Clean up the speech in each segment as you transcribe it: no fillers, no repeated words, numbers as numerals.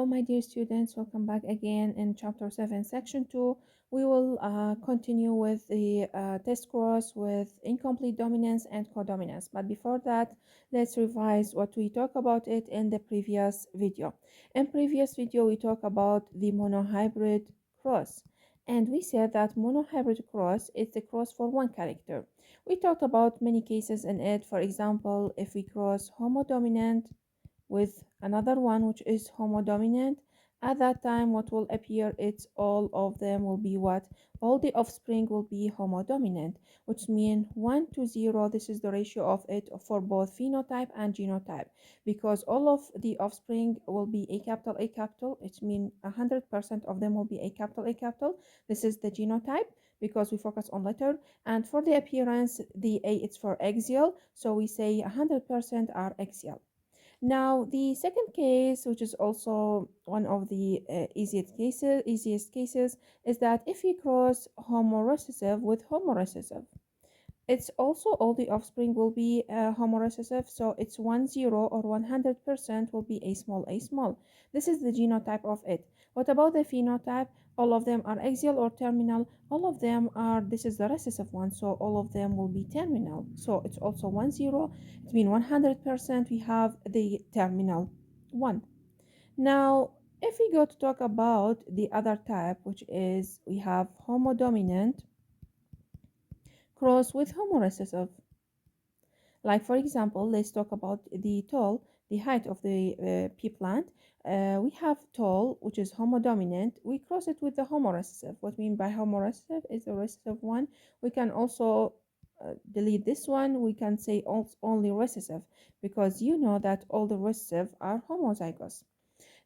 Hello, my dear students. Welcome back again in Chapter 7, Section 2. We will continue with the test cross with incomplete dominance and codominance. But before that, let's revise what we talked about it in the previous video. In previous video, we talked about the monohybrid cross. And we said that monohybrid cross is the cross for one character. We talked about many cases in it. For example, if we cross homodominant with another one which is homodominant, at that time what will appear, it's all of them will be what, all the offspring will be homodominant, which means 1 to 0. This is the ratio of it for both phenotype and genotype, because all of the offspring will be A capital, it means 100% of them will be A capital. This is the genotype because we focus on letter. And for the appearance, the A it's for axial, so we say 100% are axial. Now, the second case, which is also one of the easiest cases, is that if you cross homorecessive with homorecessive, it's also all the offspring will be homorecessive, so it's 10 or 100% will be a small. This is the genotype of it. What about the phenotype? All of them are axial or terminal. All of them are, this is the recessive one, so all of them will be terminal. So it's also 10. It means 100% we have the terminal one. Now, if we go to talk about the other type, which is we have homodominant cross with homorecessive. Like for example, let's talk about the height of the pea plant. We have tall, which is homodominant. We cross it with the homorecessive. What we mean by homorecessive is the recessive one. We can also delete this one. We can say only recessive because you know that all the recessive are homozygous.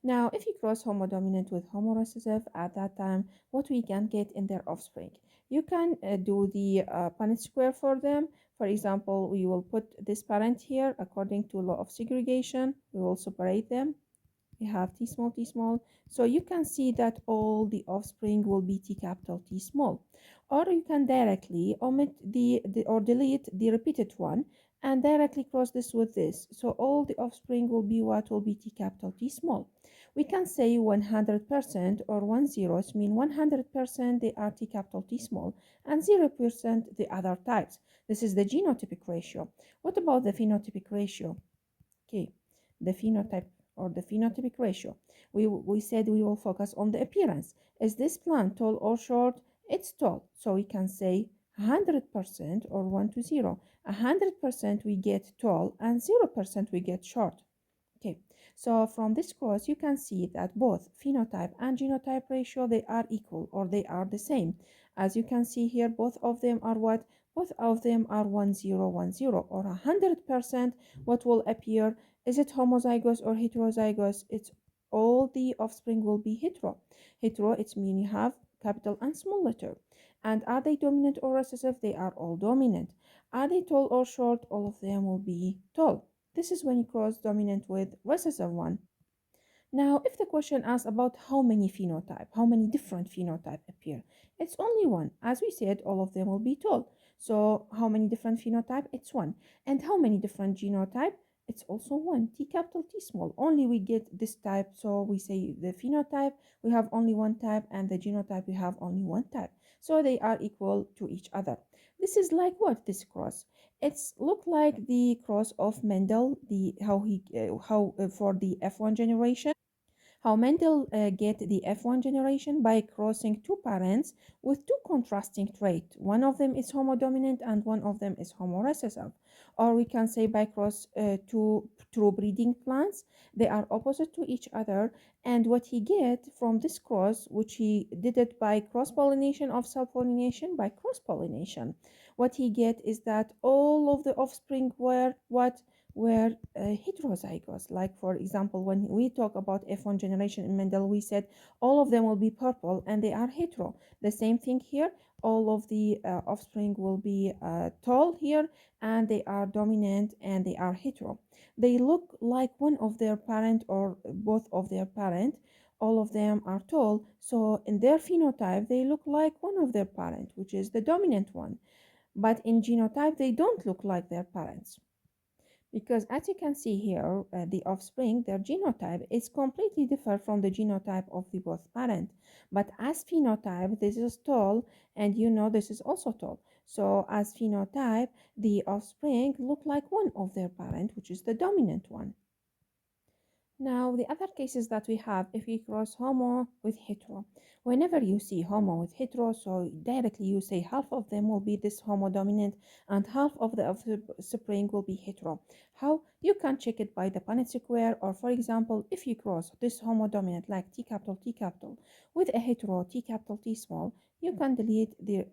Now, if you cross homodominant with homorecessive, at that time, what we can get in their offspring? You can do the Punnett square for them. For example, we will put this parent here according to law of segregation. We will separate them. We have T small, T small. So you can see that all the offspring will be T capital, T small. Or you can directly omit or delete the repeated one and directly cross this with this. So all the offspring will be what will be T capital, T small. We can say 100% or 10 mean 100% they are T capital T small and 0% the other types. This is the genotypic ratio. What about the phenotypic ratio? Okay, the phenotype or the phenotypic ratio. We said we will focus on the appearance. Is this plant tall or short? It's tall, so we can say 100% or 1 to 0. 100% we get tall and 0% we get short. Okay, so from this cross you can see that both phenotype and genotype ratio they are equal or they are the same. As you can see here, both of them are what? Both of them are 1010 or 100%. What will appear? Is it homozygous or heterozygous? It's all the offspring will be hetero. Hetero, it means you have capital and small letter. And are they dominant or recessive? They are all dominant. Are they tall or short? All of them will be tall. This is when you cross dominant with recessive one. Now, if the question asks about how many phenotype, how many different phenotype appear, it's only one. As we said, all of them will be tall. So how many different phenotype? It's one. And how many different genotype? It's also one. T capital, T small. Only we get this type. So we say the phenotype, we have only one type, and the genotype, we have only one type. So they are equal to each other. This is like what? This cross. It's look like the cross of Mendel, the how for the F1 generation. How Mendel get the F1 generation by crossing two parents with two contrasting traits. One of them is homodominant and one of them is homorecessive. Or we can say by cross two true breeding plants. They are opposite to each other. And what he get from this cross, which he did it by cross-pollination of self-pollination, by cross-pollination, what he get is that all of the offspring were what? Were heterozygous. Like for example, when we talk about F1 generation in Mendel, we said all of them will be purple and they are hetero. The same thing here, all of the offspring will be tall here and they are dominant and they are hetero. They look like one of their parent or both of their parent. All of them are tall, so in their phenotype they look like one of their parent, which is the dominant one, but in genotype they don't look like their parents. Because as you can see here, the offspring, their genotype is completely different from the genotype of the both parent. But as phenotype, this is tall, and you know this is also tall. So as phenotype, the offspring look like one of their parent, which is the dominant one. Now, the other cases that we have, if we cross homo with hetero, whenever you see homo with hetero, so directly you say half of them will be this homo dominant and half of the offspring will be hetero. How? You can check it by the Punnett square, or for example, if you cross this homo dominant like T capital with a hetero T capital T small, you can delete the,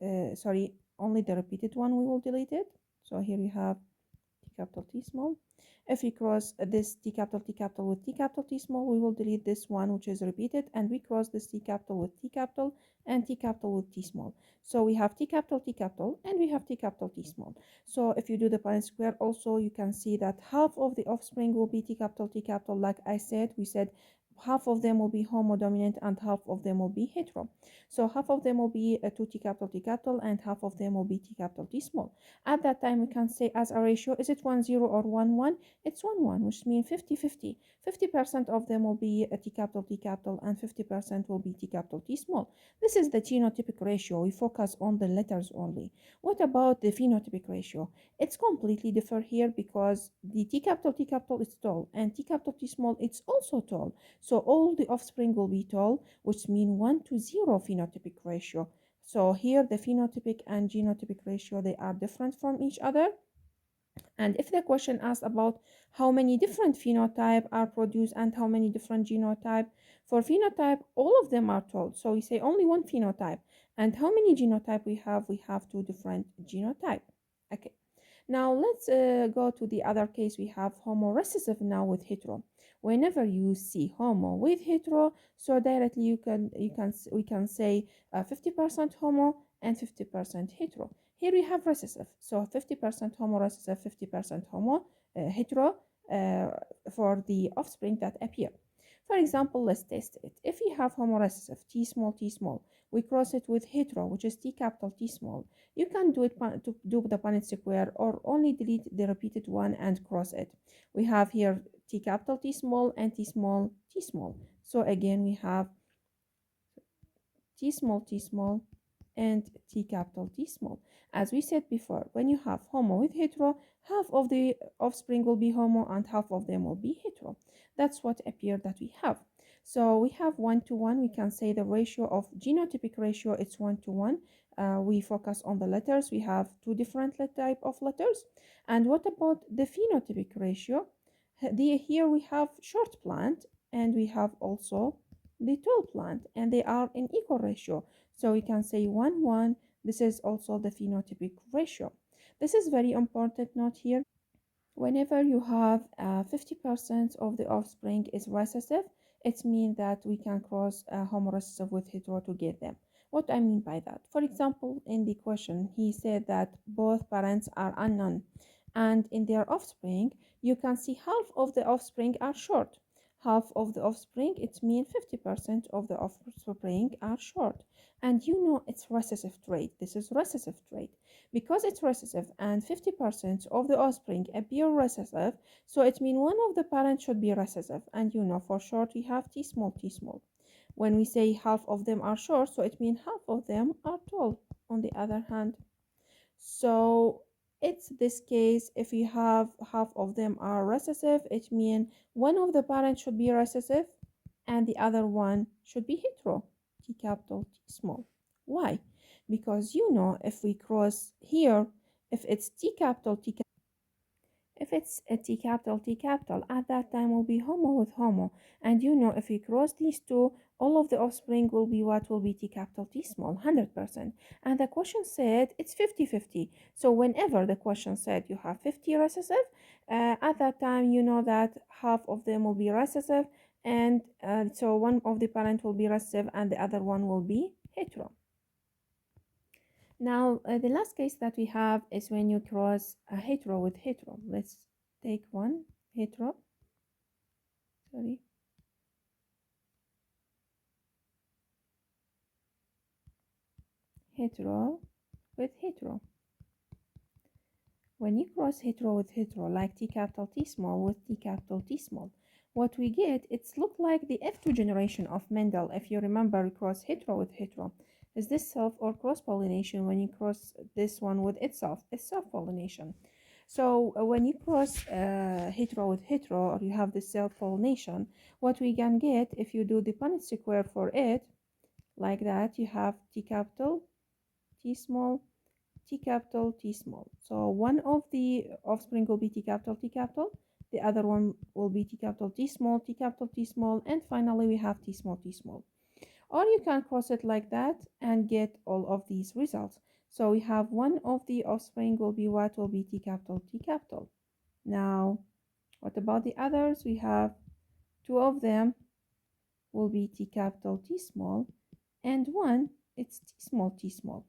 only the repeated one we will delete it. So here you have T capital T small. If we cross this T capital with T capital T small, we will delete this one which is repeated, and we cross this T capital with T capital and T capital with T small. So we have T capital, and we have T capital T small. So if you do the Punnett square also, you can see that half of the offspring will be T capital. Like I said, we said half of them will be homodominant and half of them will be hetero. So half of them will be 2 T capital, and half of them will be T capital T small. At that time, we can say as a ratio, is it 1-0 or 1-1? It's 1-1, which means 50-50. 50% of them will be a T capital, and 50% will be T capital T small. This is the genotypic ratio. We focus on the letters only. What about the phenotypic ratio? It's completely different here because the T capital is tall, and T capital T small it's also tall. So all the offspring will be tall, which means 1-0 phenotypic ratio. So here the phenotypic and genotypic ratio, they are different from each other. And if the question asks about how many different phenotype are produced and how many different genotype, for phenotype, all of them are told. So we say only one phenotype. And how many genotype we have? We have two different genotype. Okay. Now let's go to the other case. We have homo recessive now with hetero. Whenever you see homo with hetero, so directly we can say 50% homo and 50% hetero. Here we have recessive, so 50% homo recessive, 50% homo hetero for the offspring that appear. For example, let's test it. If we have homo recessive, T small, we cross it with hetero, which is T capital T small. You can do it to do the Punnett square or only delete the repeated one and cross it. We have here T capital T small and T small T small. So again, we have T small and T capital T small. As we said before, when you have homo with hetero, half of the offspring will be homo and half of them will be hetero. That's what appeared that we have. So we have 1-to-1. We can say the ratio of genotypic ratio it's 1-to-1. We focus on the letters. We have two different type of letters. And what about the phenotypic ratio? Here we have short plant and we have also the tall plant, and they are in equal ratio. So we can say 1-1. This is also the phenotypic ratio. This is very important note here. Whenever you have 50% of the offspring is recessive, it means that we can cross homo recessive with hetero to get them. What I mean by that? For example, in the question, he said that both parents are unknown, and in their offspring, you can see half of the offspring are short. Half of the offspring, it means 50% of the offspring are short. And you know it's recessive trait. This is recessive trait. Because it's recessive and 50% of the offspring appear recessive, so it means one of the parents should be recessive. And you know for short we have T small. When we say half of them are short, so it means half of them are tall on the other hand. So it's this case, if you have half of them are recessive, it means one of the parents should be recessive and the other one should be hetero, T capital T small. Why? Because you know if we cross here, if it's T capital if it's a T capital, at that time will be homo with homo. And you know, if we cross these two, all of the offspring will be what will be T capital T small, 100%. And the question said it's 50-50. So whenever the question said you have 50 recessive, at that time you know that half of them will be recessive. And so one of the parent will be recessive and the other one will be hetero. Now, the last case that we have is when you cross a hetero with hetero. Let's take one hetero, sorry, hetero with hetero. When you cross hetero with hetero, like T capital T small with T capital T small, what we get, it's look like the F2 generation of Mendel. If you remember, cross hetero with hetero. Is this self or cross-pollination? When you cross this one with itself, it's self-pollination. So when you cross hetero with hetero, or you have the self-pollination, what we can get, if you do the Punnett square for it, like that, you have T capital T small, T capital, T small. So one of the offspring will be T capital, T capital. The other one will be T capital, T small, T capital, T small. And finally, we have T small, T small. Or you can cross it like that and get all of these results. So we have one of the offspring will be what? Will be T capital, T capital. Now, what about the others? We have two of them will be T capital, T small. And one, it's T small, T small.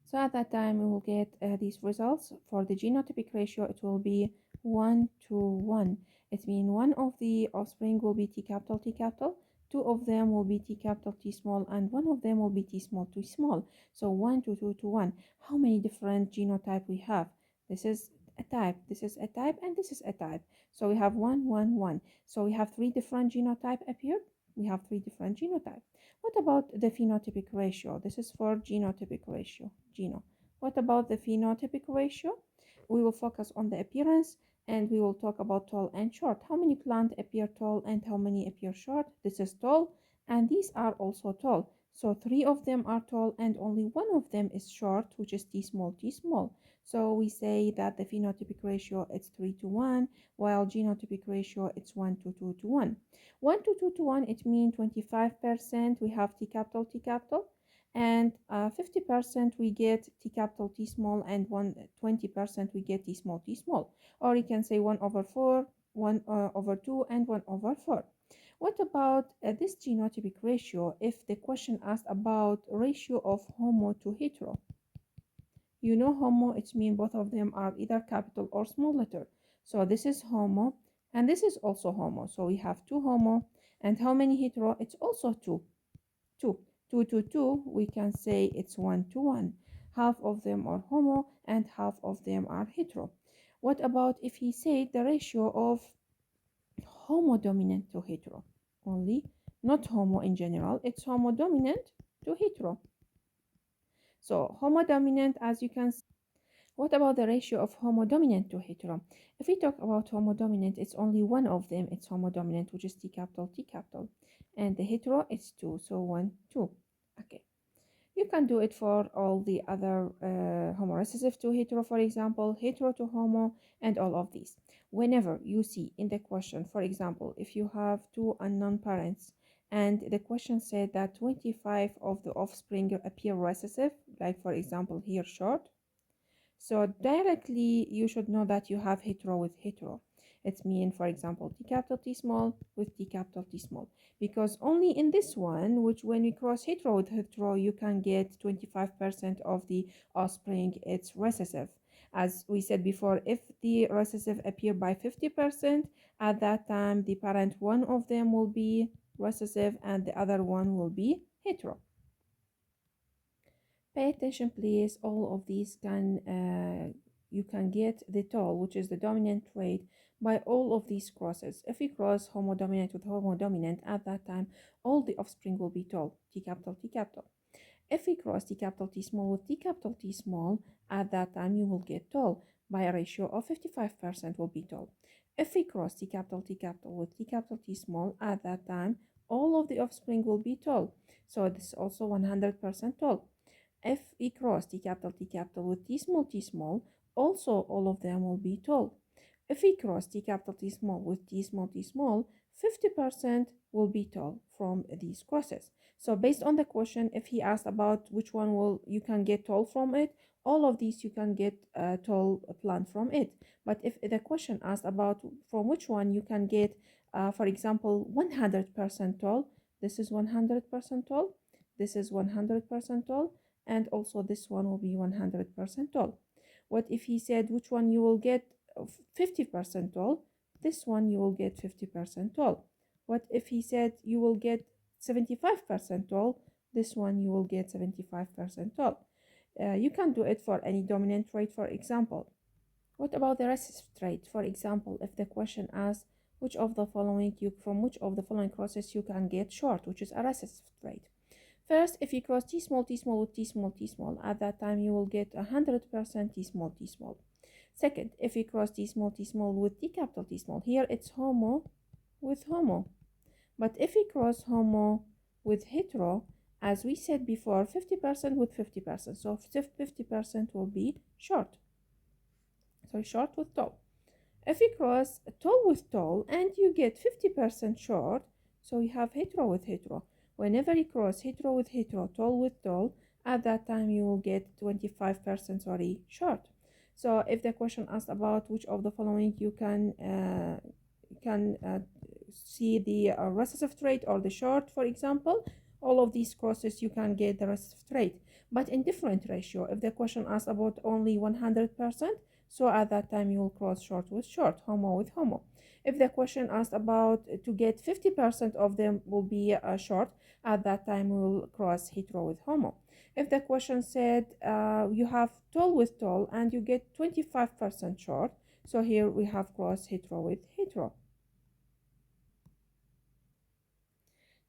So at that time, we will get these results. For the genotypic ratio, it will be 1 to 1. It means one of the offspring will be T capital, T capital. Two of them will be T capital, T small, and one of them will be T small, T small. So 1 to 2 to 1. How many different genotype we have? This is a type, this is a type, and this is a type. So we have 1, 1, 1. So we have three different genotype appeared. We have three different genotype. What about the phenotypic ratio? This is for genotypic ratio, geno. What about the phenotypic ratio? We will focus on the appearance and we will talk about tall and short. How many plants appear tall and how many appear short? This is tall and these are also tall. So three of them are tall and only one of them is short, which is T small, T small. So we say that the phenotypic ratio is 3 to 1, while genotypic ratio it's 1 to 2 to 1. 1 to 2 to 1, it means 25% we have T capital, T capital, and 50% we get T capital, T small, and 20% we get T small, T small. Or you can say 1 over 4, 1 over 2, and 1 over 4. What about this genotypic ratio if the question asked about ratio of homo to hetero? You know homo, it means both of them are either capital or small letter. So this is homo and this is also homo. So we have two homo and how many hetero? It's also two. Two. Two to two, we can say it's 1 to 1. Half of them are homo and half of them are hetero. What about if he said the ratio of homo dominant to hetero? Only, not homo in general, it's homo dominant to hetero. So homo dominant, as you can see. What about the ratio of homo dominant to hetero? If we talk about homo dominant, it's only one of them, it's homo dominant, which is T capital, T capital. And the hetero is 2, so 1, 2. Okay. You can do it for all the other homo recessive to hetero, for example, hetero to homo, and all of these. Whenever you see in the question, for example, if you have two unknown parents, and the question said that 25 of the offspring appear recessive, like for example here short, so directly you should know that you have hetero with hetero. It's mean, for example, T capital T small with T capital T small. Because only in this one, which when we cross hetero with hetero, you can get 25% of the offspring, it's recessive. As we said before, if the recessive appear by 50%, at that time the parent one of them will be recessive and the other one will be hetero. Pay attention, please. All of these you can get the tall, which is the dominant trait, by all of these crosses. If we cross homo dominant with homo dominant, at that time, all the offspring will be tall. T capital, T capital. If we cross T capital T small with T capital T small, at that time you will get tall by a ratio of 55% will be tall. If we cross T capital with T capital T small, at that time all of the offspring will be tall. So this is also 100% tall. If we cross T capital with T small, also all of them will be tall. If we cross T capital T small with T small, 50% will be tall from these crosses. So based on the question, if he asked about which one will you can get tall from it, all of these you can get a tall plant from it. But if the question asked about from which one you can get, for example, 100% tall, this is 100% tall, this is 100% tall, and also this one will be 100% tall. What if he said which one you will get 50% tall? This one you will get 50% tall. What if he said you will get 75% tall? This one you will get 75% tall. You can do it for any dominant trait, for example. What about the recessive trait? For example, if the question asks from which of the following crosses you can get short, which is a recessive trait. First, if you cross t small with t small, at that time you will get 100% t small. Second, if you cross t small with t capital T small, here it's homo with homo. But if we cross homo with hetero, as we said before, 50% with 50%. So 50% will be short. So short with tall. If you cross tall with tall and you get 50% short, so you have hetero with hetero. Whenever you cross hetero with hetero, tall with tall, at that time you will get 25% short. So if the question asks about which of the following you can see the recessive trait or the short, for example, all of these crosses you can get the recessive trait, but in different ratio. If the question asks about only 100%, so at that time you will cross short with short, homo with homo. If the question asked about to get 50% of them will be short, at that time we will cross hetero with homo. If the question said you have tall with tall and you get 25% short, so here we have cross hetero with hetero.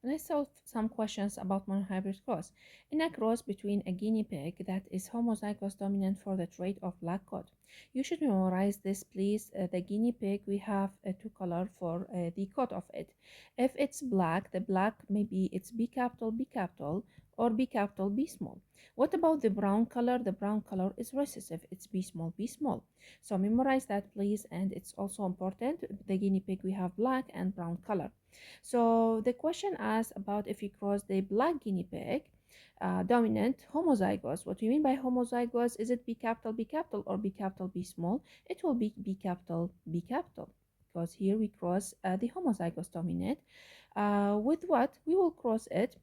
Let's solve some questions about monohybrid cross. In a cross between a guinea pig that is homozygous dominant for the trait of black coat. You should memorize this, please. The guinea pig, we have two colors for the coat of it. If it's black, the black maybe it's B capital, or B capital, B small. What about the brown color? The brown color is recessive. It's B small, B small. So memorize that, please. And it's also important. The guinea pig, we have black and brown color. So the question asks about if you cross the black guinea pig, dominant homozygous. What do you mean by homozygous? Is it B capital, or B capital, B small? It will be B capital, because here we cross the homozygous dominant. With what? We will cross it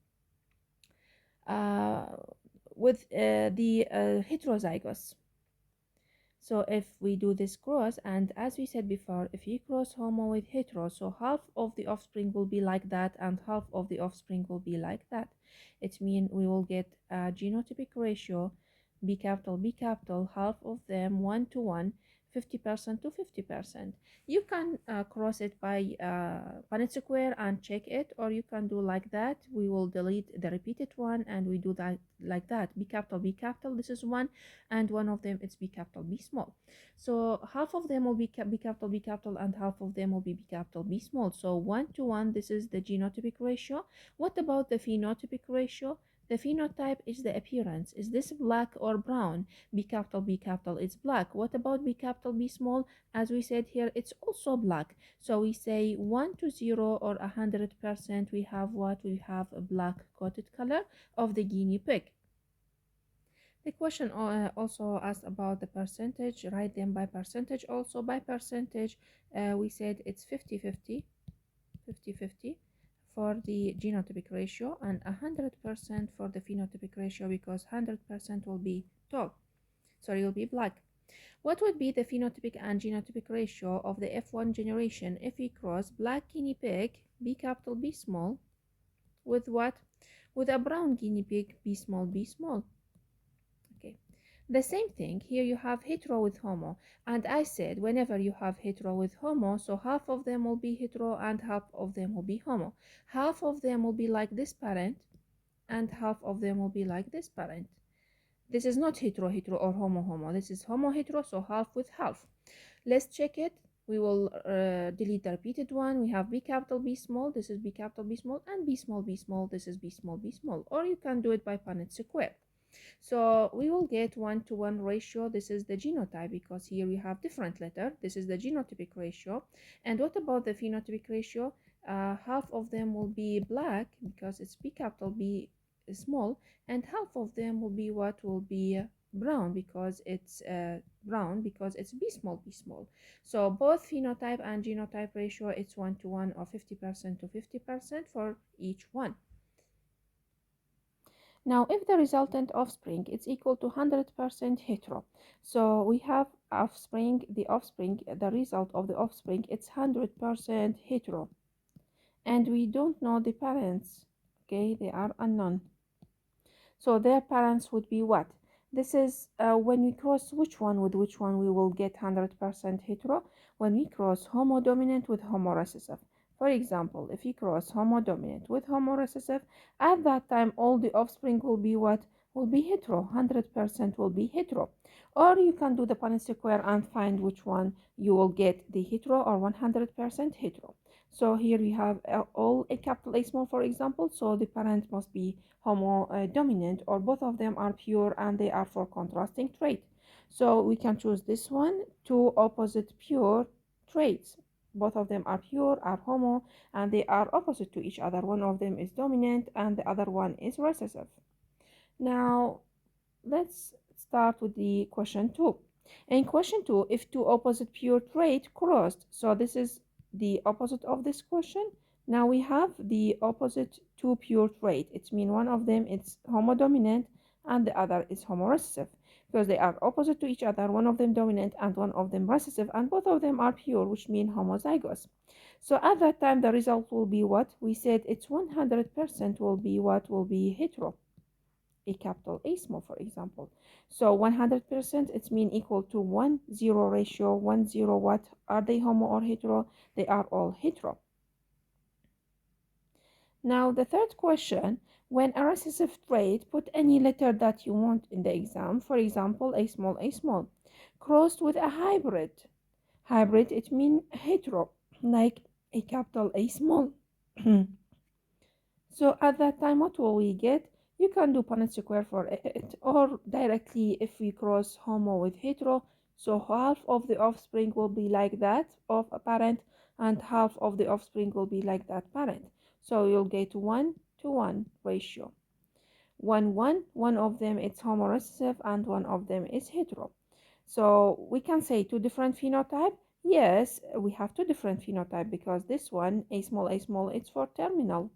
with the heterozygous. So if we do this cross, and as we said before, if you cross homo with hetero, so half of the offspring will be like that and half of the offspring will be like that. It means we will get a genotypic ratio B capital, half of them 1 to 1, 50% to 50%. You can cross it by Punnett square and check it, or you can do like that. We will delete the repeated one and we do that like that. B capital, this is one, and one of them it's B capital, B small. So half of them will be B capital, and half of them will be B capital, B small. So 1 to 1, this is the genotypic ratio. What about the phenotypic ratio? The phenotype is the appearance. Is this black or brown? B capital, it's black. What about B capital, B small? As we said here, it's also black. So we say 1 to 0 or 100%, we have what? We have a black coated color of the guinea pig. The question also asked about the percentage. Write them by percentage. Also by percentage, we said it's 50-50 for the genotypic ratio and 100% for the phenotypic ratio, because 100% will be will be black. What would be the phenotypic and genotypic ratio of the F1 generation if we cross black guinea pig, B capital, B small, with what? With a brown guinea pig, B small, B small. Okay. The same thing, here you have hetero with homo, and I said whenever you have hetero with homo, so half of them will be hetero and half of them will be homo. Half of them will be like this parent and half of them will be like this parent. This is not hetero or homo. This is homo hetero, so half with half. Let's check it. We will delete the repeated one. We have B capital, B small, this is B capital, B small, and B small, this is B small, B small. Or you can do it by Punnett square. So we will get 1 to 1 ratio. This is the genotype, because here we have different letter. This is the genotypic ratio. And what about the phenotypic ratio? Half of them will be black because it's B capital, B small, and half of them will be what? Will be brown because it's B small, B small. So both phenotype and genotype ratio, it's 1 to 1 or 50% to 50% for each one. Now, if the resultant offspring is equal to 100% hetero, so we have the result of the offspring, it's 100% hetero. And we don't know the parents, okay? They are unknown. So their parents would be what? This is when we cross which one with which one we will get 100% hetero when we cross homodominant with homorecessive. For example, if you cross homodominant with homorecessive, at that time all the offspring will be what? Will be hetero. 100% will be hetero. Or you can do the Punnett square and find which one you will get the hetero or 100% hetero. So here we have all a capital A small, for example, so the parent must be homodominant or both of them are pure and they are for contrasting trait. So we can choose this one, two opposite pure traits. Both of them are pure, are homo, and they are opposite to each other. One of them is dominant and the other one is recessive. Now, let's start with the question 2. In question 2, if two opposite pure trait crossed, so this is the opposite of this question. Now we have the opposite two pure trait. It means one of them is homodominant and the other is homorecessive because they are opposite to each other, one of them dominant and one of them recessive, and both of them are pure, which means homozygous. So at that time the result will be what? We said it's 100% will be what? Will be hetero, a capital A small, for example. So 100% it's mean equal to 1-0 ratio. 1-0 what? Are they homo or hetero? They are all hetero. Now the third question, when a recessive trait, put any letter that you want in the exam. For example, a small, crossed with a hybrid. Hybrid, it means hetero, like a capital A small. So at that time, what will we get? You can do Punnett square for it, or directly if we cross homo with hetero, so half of the offspring will be like that of a parent, and half of the offspring will be like that parent. So you'll get 1-to-1 ratio. 1-1, one of them is homorecessive and one of them is hetero. So we can say two different phenotype. Yes, we have two different phenotype because this one, a small, it's for terminal,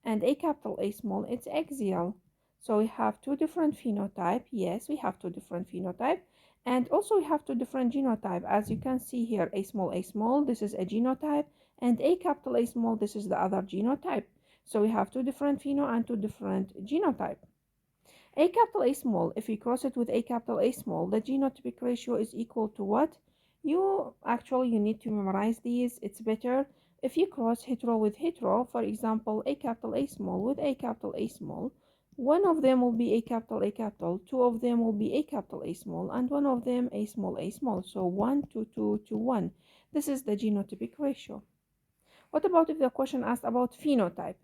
and a capital A small, it's axial. So we have two different phenotype. Yes, we have two different phenotype. And also we have two different genotype. As you can see here, a small, this is a genotype, and a capital A small, this is the other genotype. So we have two different pheno and two different genotype. A capital A small, if we cross it with a capital A small, the genotypic ratio is equal to what? You need to memorize these. It's better if you cross hetero with hetero. For example, a capital A small with a capital A small, one of them will be a capital, two of them will be a capital A small, and one of them a small. So 1-to-2-to-1. This is the genotypic ratio. What about if the question asked about phenotype?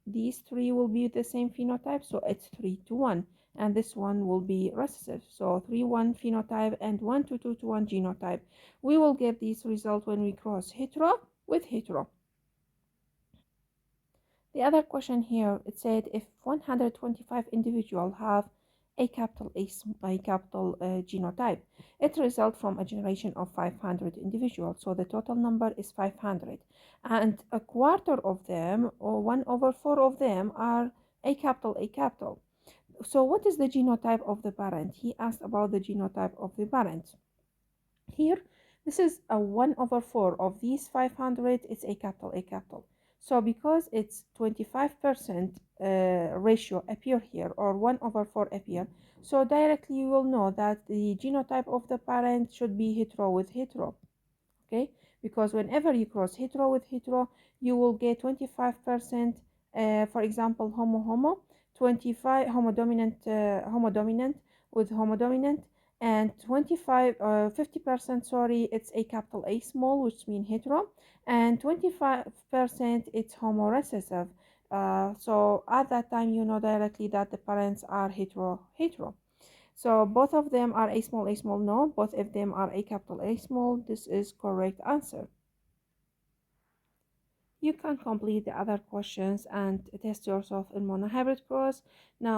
These three will be the same phenotype, so it's 3-to-1, and this one will be recessive, so 3-1 phenotype and 1-to-2-to-1 genotype. We will get this result when we cross hetero with hetero. The other question here, it said if 125 individuals have a capital genotype, it results from a generation of 500 individuals, so the total number is 500, and a quarter of them, or 1/4 of them, are a capital. So what is the genotype of the parent? He asked about the genotype of the parent. Here, this is a 1/4 of these 500, it's a capital. So because it's 25% ratio appear here, or 1/4 appear, so directly you will know that the genotype of the parent should be hetero with hetero. Okay, because whenever you cross hetero with hetero, you will get 25%, for example, homo, 25 homodominant with homodominant, and 50%, sorry, it's a capital A small, which means hetero, and 25% it's homorecessive. So at that time you know directly that the parents are hetero. So both of them are a small, no. Both of them are a capital A small. This is correct answer. You can complete the other questions and test yourself in monohybrid cross. Now